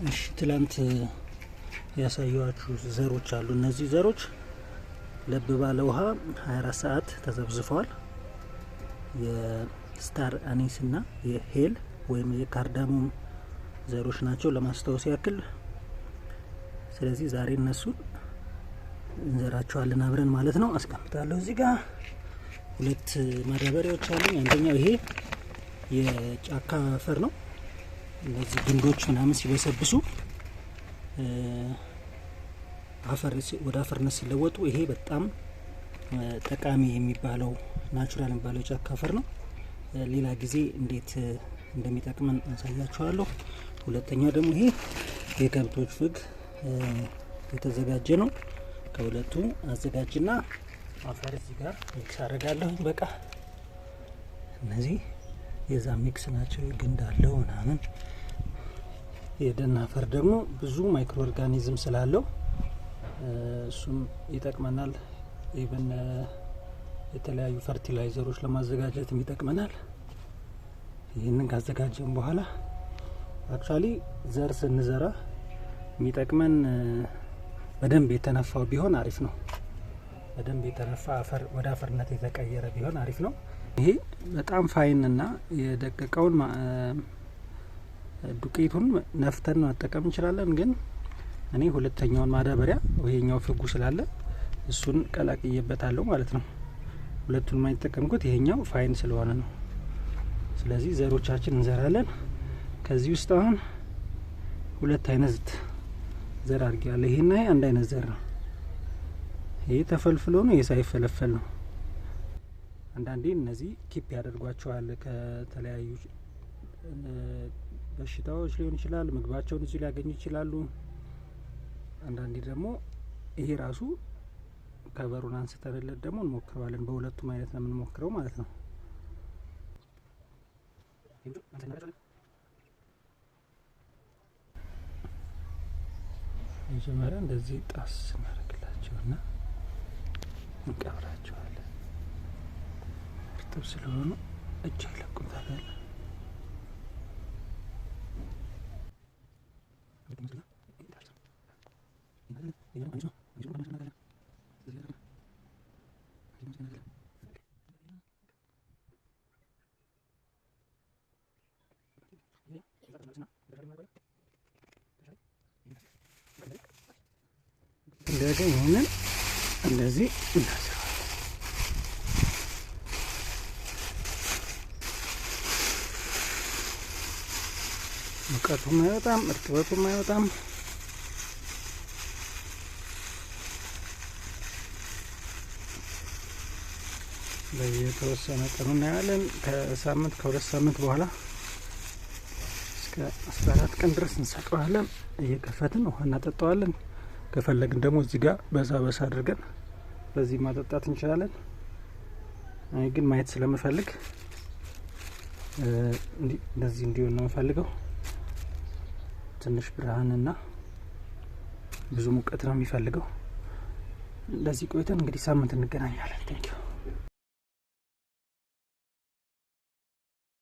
እሺ ትላንት ያሳየኋችሁ ዘሮች አሉ። እነዚህ ዘሮች ለብ ባለ ውሃ 24 ሰዓት ተዘብዝፈዋል። የስታር አኒስ እና የሄል ወይም የካርዳሞም ዘሮች ናቸው ለማስታወስ ያክል። ስለዚህ ዛሬ እነሱን እንዘራቸዋለን አብረን ማለት ነው። አስቀምጣለሁ እዚህ ጋር ሁለት ማዳበሪያዎች አሉኝ። አንደኛው ይሄ የጫካ አፈር ነው። እነዚህ ግንዶች ምናምን ሲበሰብሱ አፈር ወደ አፈርነት ሲለወጡ ይሄ በጣም ጠቃሚ የሚባለው ናቹራል የሚባለው ጫካ አፈር ነው። ሌላ ጊዜ እንዴት እንደሚጠቅመን አሳያችኋለሁ። ሁለተኛው ደግሞ ይሄ የከብቶች ፍግ የተዘጋጀ ነው። ከሁለቱ አዘጋጅና አፈር እዚህ ጋር ሚክስ አደርጋለሁ። በቃ እነዚህ የዛ ሚክስ ናቸው። ግንድ አለው ምናምን። የደን አፈር ደግሞ ብዙ ማይክሮ ኦርጋኒዝም ስላለው እሱም ይጠቅመናል። ኢቭን የተለያዩ ፈርቲላይዘሮች ለማዘጋጀት ይጠቅመናል። ይህንን ካዘጋጀን በኋላ አክቹአሊ ዘር ስንዘራ የሚጠቅመን በደንብ የተነፋው ቢሆን አሪፍ ነው። በደንብ የተነፋ አፈር ወደ አፈርነት የተቀየረ ቢሆን አሪፍ ነው። ይሄ በጣም ፋይን እና የደቀቀውን ዱቄቱን ነፍተን መጠቀም እንችላለን። ግን እኔ ሁለተኛውን ማዳበሪያ ይሄኛው ፍጉ ስላለ እሱን ቀላቅዬበታለሁ ማለት ነው። ሁለቱን ማይጠቀምኩት ይሄኛው ፋይን ስለሆነ ነው። ስለዚህ ዘሮቻችን እንዘራለን። ከዚህ ውስጥ አሁን ሁለት አይነት ዘር አድርጌያለሁ። ይሄና ይሄ አንድ አይነት ዘር ነው። ይሄ ተፈልፍሎ ነው፣ ይሄ ሳይፈለፈል ነው። አንዳንዴ እነዚህ ኪፕ ያደርጓቸዋል ከተለያዩ በሽታዎች ሊሆን ይችላል። ምግባቸውን እዚህ ሊያገኙ ይችላሉ። አንዳንዴ ደግሞ ይሄ ራሱ ከበሩን አንስተንለት ደግሞ እንሞክረዋለን። በሁለቱም አይነት ነው የምንሞክረው ማለት ነው። መጀመሪያ እንደዚህ ጣስ እናደርግላቸውና እንቀብራቸዋለን። እርጥብ ስለሆኑ እጅ አይለቁም። ታዲያ እንደዚህ ይሄንን እንደዚህ እናስረዋለን። ሙቀቱም አይወጣም፣ እርጥበቱም አይወጣም። በየተወሰነ ቀኑ እናያለን። ከሳምንት ከሁለት ሳምንት በኋላ እስከ 14 ቀን ድረስ እንሰቀዋለን። እየከፈትን ውሃ እናጠጣዋለን። ከፈለግን ደግሞ እዚህ ጋር በዛ አድርገን በዚህ ማጠጣት እንችላለን። እኔ ግን ማየት ስለምፈልግ እንደዚህ እንዲሆን ነው የምፈልገው። ትንሽ ብርሃንና ብዙ ሙቀት ነው የሚፈልገው። እንደዚህ ቆይተን እንግዲህ ሳምንት እንገናኛለን። ቴንኪው